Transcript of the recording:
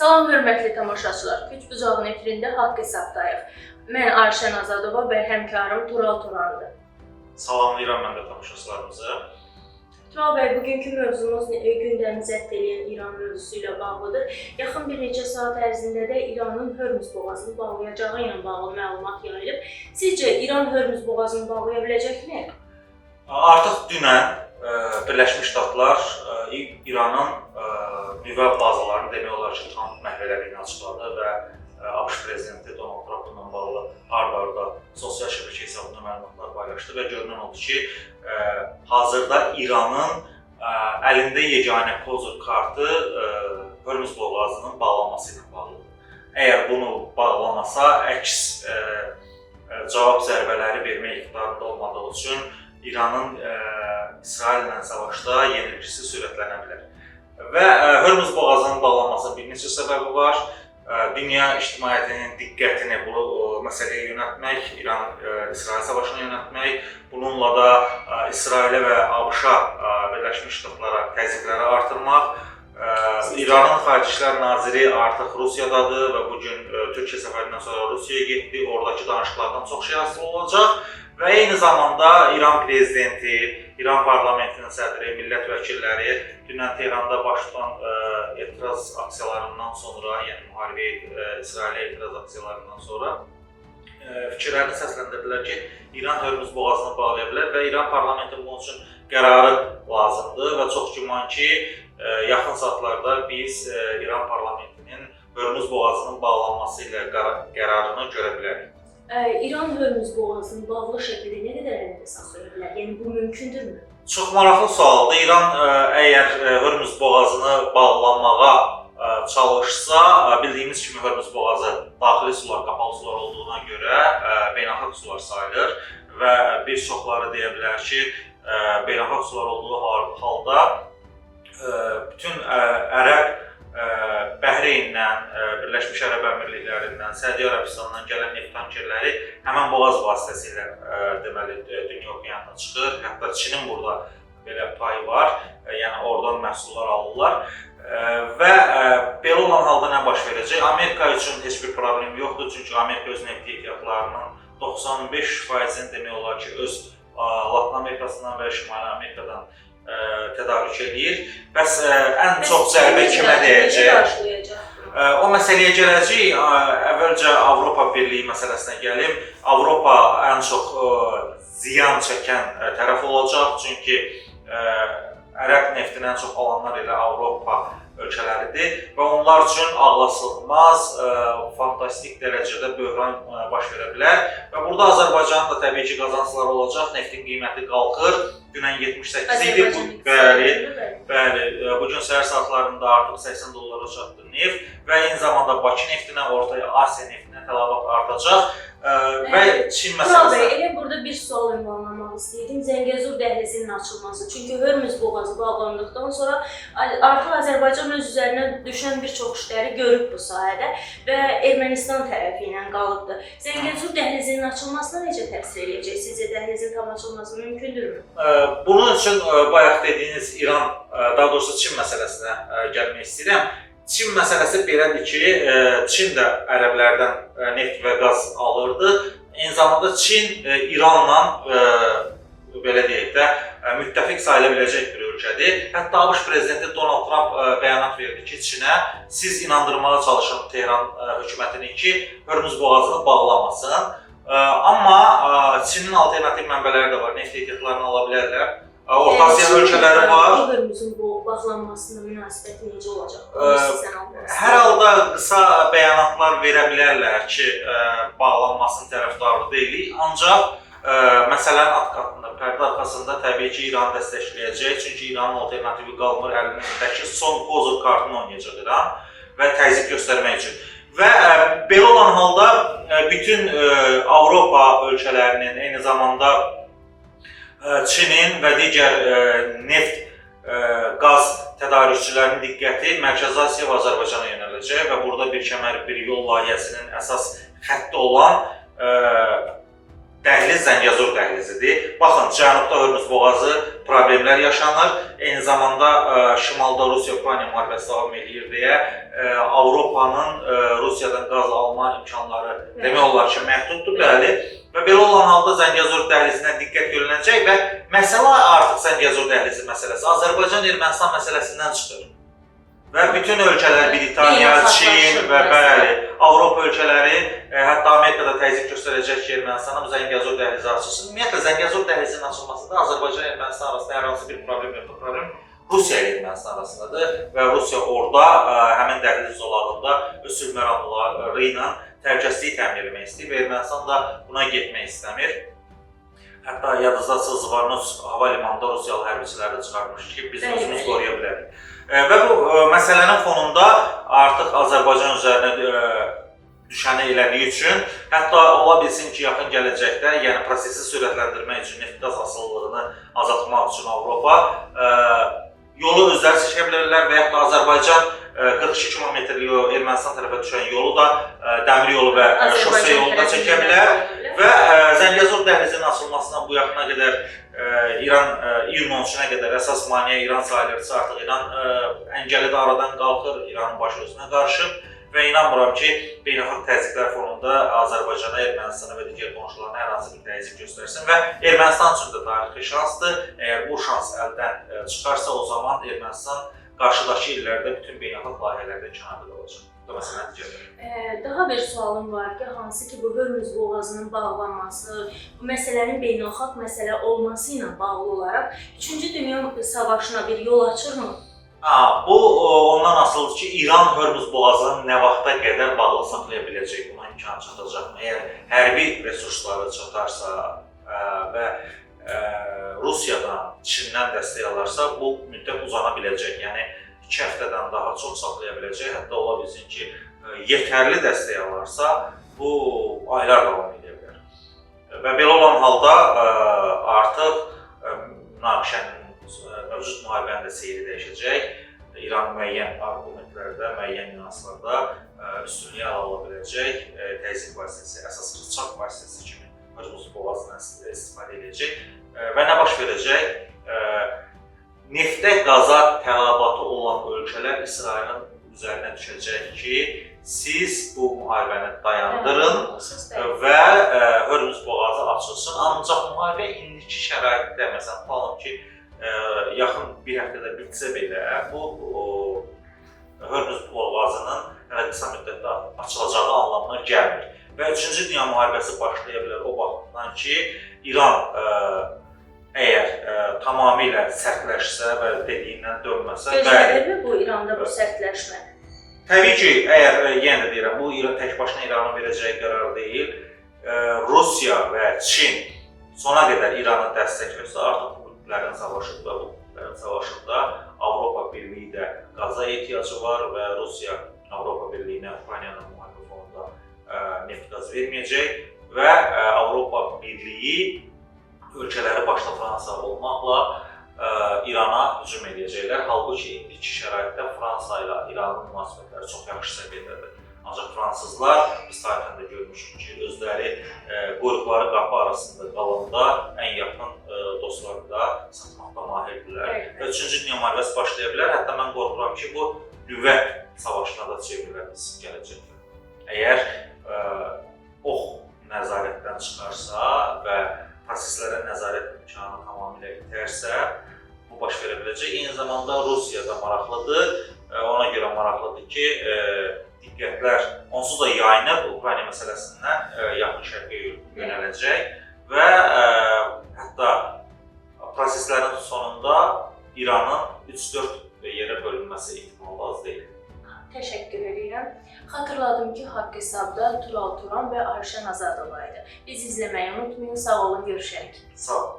Salam hörmətli tamaşaçılar, Güc Bucağın efirində haqq hesabdayıq. Mən Ayşən Azadova və həmkarım Tural Turandır. Salamlayıram mən də tamaşaçılarımızı. Tural bəy, bugünkü mövzumuz gündəmi zəbt edən İran mövzusu ilə bağlıdır. Yaxın bir neçə saat ərzində də İranın Hörmüz boğazını bağlayacağı ilə bağlı məlumat yayılıb. Sizcə İran Hörmüz boğazını bağlaya biləcəkmi? Artıq dünən Birləşmiş Ştatlar İranın nüvə bazalarını demək olar ki, tam məhv elədiyini açıqladı və ABŞ prezidenti Donald Trump ilə bağlı ard-arda sosial şəbəkə hesabında məlumatlar paylaşdı və görünən oldu ki, hazırda İranın əlində yeganə kozur kartı Hörmüz boğazının bağlanması ilə bağlıdır. Əgər bunu bağlamasa, əks cavab zərbələri vermək iqtidarında olmadığı üçün İranın İsraillə savaşda yenilgisi sürətlənə bilər. Və Hörmüz boğazının bağlanmasının bir neçə səbəbi var. Dünya ictimaiyyətinin diqqətini bu məsələyə yönəltmək, İran-İsrail savaşına yönəltmək, bununla da İsrailə və ABŞ-a, Birləşmiş Ştatlara təzyiqləri artırmaq. İranın Xarici İşlər Naziri artıq Rusiyadadır və bugün Türkiyə səfərindən sonra Rusiyaya getdi. Oradakı danışıqlardan çox şey asılı olacaq. Və eyni zamanda İran prezidenti, İran parlamentinin sədri, millət vəkilləri dünən Tehranda baş tutan etiraz aksiyalarından sonra, yəni müharibəyə, İsrailə etiraz aksiyalarından sonra fikirlərini səsləndirdilər ki, İran Hörmüz boğazını bağlaya bilər və İran parlamenti bunun üçün qərarı lazımdır və çox güman ki, yaxın saatlarda biz İran parlamentinin Hörmüz boğazının bağlanması ilə qərarını görə bilərik. İran Hörmüz boğazını bağlı şəkildə nə qədər əlində saxlaya bilər? Yəni bu mümkündürmü? Çox maraqlı sualdır. İran əgər Hörmüz boğazını bağlamağa çalışsa, bildiyimiz kimi Hörmüz boğazı daxili sular, qapalı sular olduğuna görə beynəlxalq sular sayılır və bir çoxları deyə bilər ki, beynəlxalq sular olduğu halda bütün Ərəb Bəhreyindən, Birləşmiş Ərəb Əmirliklərindən, Səudiyyə Ərəbistanından gələn neft tankerləri həmən boğaz vasitəsilə deməli dünya okeanına çıxır. Hətta Çinin burada belə payı var, yəni oradan məhsullar alırlar. Və belə olan halda nə baş verəcək? Amerika üçün heç bir problem yoxdur, çünki Amerika öz neft ehtiyatlarının 95%-ni demək olar ki, öz Latın Amerikasından və Şimali Amerikadan tədarük edir. Bəs ən çox zərbə kimə dəyəcək? O məsələyə gələcək. Əvvəlcə Avropa Birliyi məsələsinə gəlim. Avropa ən çox ziyan çəkən tərəf olacaq. Çünki Ərəb neftini ən çox alanlar elə Avropa ölkələridir və onlar üçün ağlasığmaz, fantastik dərəcədə böhran baş verə bilər. Və burada Azərbaycanın da təbii ki, qazancları olacaq, neftin qiyməti qalxır. Dünən 78 idi, bəli, bugün səhər saatlarında artıq 80 dollara çatdı neft və eyni zamanda Bakı neftinə, Orta Asiya neftinə tələbat artacaq. Və Çin məsələsi. Elə burada bir sual ünvanlamaq istəyirdim. Zəngəzur dəhlizinin açılması. Çünki Hörmüz boğazı bağlandıqdan sonra artıq Azərbaycan öz üzərinə düşən bir çox işləri görüb bu sahədə və Ermənistan tərəfi ilə qalıbdır. Zəngəzur dəhlizinin açılmasına necə təsir edəcək? Sizcə dəhlizin tam açılması mümkündürmü? Bunun üçün bayaq dediyiniz İran, daha doğrusu Çin məsələsinə gəlmək istəyirəm. Çin məsələsi belədir ki, Çin də ərəblərdən neft və qaz alırdı. Eyni zamanda Çin İranla belə deyək də müttəfiq sayıla biləcək bir ölkədir. Hətta ABŞ prezidenti Donald Trump bəyanat verdi ki, Çinə siz inandırmağa çalışın Tehran hökumətini ki, Hörmüz boğazını bağlamasın. Amma Çinin alternativ mənbələri də var, neft ehtiyatlarını ala bilərlər. Orta Asiya ölkələri var. Hörmüzün bağlanmasına münasibəti necə olacaq? Hər halda qısa bəyanatlar verə bilərlər ki, bağlanmasının tərəfdarı deyilik. Ancaq məsələnin alt-qatında, pərdə arxasında təbii ki, İranı dəstəkləyəcək. Çünki İranın alternativi qalmır, əlindəki son kozur kartını oynayacaq İran və təzyiq göstərmək üçün. Və belə olan halda bütün Avropa ölkələrinin, eyni zamanda Çinin və digər neft, qaz tədarükçülərinin diqqəti Mərkəzi Asiya və Azərbaycana yönələcək və burada bir kəmər, bir yol layihəsinin əsas xətti olan dəhliz Zəngəzur dəhlizidir. Baxın, cənubda Hörmüz boğazı problemlər yaşanır. Eyni zamanda şimalda Rusiya-Ukrayna müharibəsi davam edir deyə Avropanın Rusiyadan qaz alma imkanları demək olar ki, məhduddur, bəli. Və belə olan halda Zəngəzur dəhlizinə diqqət yönələcək və məsələ artıq Zəngəzur dəhlizi məsələsi Azərbaycan-Ermənistan məsələsindən çıxır. Və bütün ölkələr, Britaniya, Çin və bəli, Avropa ölkələri, hətta Amerikada təzyiq göstərəcək ki, Ermənistana bu Zəngəzur dəhlizi açılsın. Ümumiyyətlə, Zəngəzur dəhlizinin açılmasında Azərbaycan-Ermənistan arasında hər hansı bir problem yoxdur. Problem Rusiya ilə Ermənistan arasındadır və Rusiya orada həmin dəhliz zolağında öz sülh məramları ilə təhlükəsizliyi təmin etmək istəyir və Ermənistan da buna getmək istəmir. Hətta yadınızda Zvarnos hava limanında Rusiyalı hərbiçiləri də çıxartmış ki, biz özümüz qoruya bilərik. Və bu məsələnin fonunda artıq Azərbaycan üzərinə düşəni elədiyi üçün, hətta ola bilsin ki, yaxın gələcəkdə, yəni prosesi sürətləndirmək üçün, neft-qaz asılılığını azaltmaq üçün Avropa yolu özləri çəkə bilərlər və yaxud da Azərbaycan 42 kilometrlik Ermənistan tərəfə düşən yolu da dəmir yolu və şose yolu da çəkə bilər və Zəngəzur dəhlizinin açılmasına bu yaxına qədər İran iyun 13-nə qədər əsas maneə İran sayılırsa, artıq İran əngəli də aradan qalxır, İranın baş özünə qarışıb və inanmıram ki, beynəlxalq təzyiqlər fonunda Azərbaycana, Ermənistana və digər qonşularına hər hansı bir təzyiq göstərsin və Ermənistan üçün də tarixi şansdır. Əgər bu şans əldən çıxarsa, o zaman Ermənistan qarşıdakı illərdə bütün beynəlxalq layihələrdə kənarda qalacaq. Bu da məsələ nəticədir. Daha bir sualım var ki, hansı ki bu Hörmüz boğazının bağlanması, bu məsələnin beynəlxalq məsələ olması ilə bağlı olaraq 3-cü Dünya Savaşına bir yol açırmı? Bu ondan asılıdır ki, İran Hörmüz boğazını nə vaxta qədər bağlı saxlaya biləcək, buna imkan çatacaqmı? Əgər hərbi resursları çatarsa və Rusiyadan, Çindən dəstək alarsa, bu müddət uzana biləcək. Yəni 2 həftədən daha çox saxlaya biləcək. Hətta ola bilsin ki, yetərli dəstək alarsa, bu aylar davam edə bilər. Və belə olan halda artıq münaqişənin mövcud müharibənin də seyri dəyişəcək. İran müəyyən argumentlərdə, müəyyən nüanslarda üstünlüyə ala biləcək. Təzyiq vasitəsi, əsas rıçaq vasitəsi kimi Hörmüz boğazından istifadə edəcək. Və nə baş verəcək? Neftə, qaza tələbatı olan ölkələr İsrailin üzərinə düşəcək ki, siz bu müharibəni dayandırın və Hörmüz boğazı açılsın. Ancaq müharibə indiki şəraitdə, məsələn, tutalım ki, yaxın bir həftədə bitsə belə, bu Hörmüz boğazının qısa müddətdə açılacağı anlamına gəlmir. Və 3-cü Dünya müharibəsi başlaya bilər o baxımdan ki, İran əgər tamamilə sərtləşsə və dediyindən dönməsə... Gözlədirmi bu İranda bu sərtləşmə? Təbii ki, əgər, yenə də deyirəm, bu tək başına İranın verəcəyi qərar deyil. Rusiya və Çin sona qədər İranı dəstəkləsə, artıq bu qütblərin savaşında Avropa Birliyi də qaza ehtiyacı var və Rusiya Avropa Birliyinə Ukraynanın müharibə fonunda neft qaz verməyəcək və Avropa Birliyi ölkələri başda Fransa olmaqla İrana hücum edəcəklər. Halbuki indiki şəraitdə Fransa ilə İranın münasibətləri çox yaxşı səviyyədədir. Ancaq fransızlar, biz tarixində görmüşük ki, özləri qoyduqları qapı arasında qalanda ən yaxın dostları da satmaqda mahirdirlər. Və 3-cü Dünya müharibəsi başlaya bilər. Hətta mən qorxuram ki, bu nüvə savaşına da çevrilə bilsin gələcəkdə. Əgər ox nəzarətdən çıxarsa və proseslərə nəzarət imkanı tamamilə itərsə, bu baş verə biləcək. Eyni zamanda Rusiya da maraqlıdır. Ona görə maraqlıdır ki, diqqətlər onsuz da yayınıb Ukrayna məsələsindən yaxın şərqə yönələcək və hətta proseslərin sonunda İranın 3-4 yerə bölünməsi ehtimalı az deyil. Təşəkkür edirəm. Xatırladım ki, Haqq Hesabda Tural Turan və Ayşən Azadova idi. Bizi izləməyi unutmayın. Sağ olun, görüşərik. Sağ olun.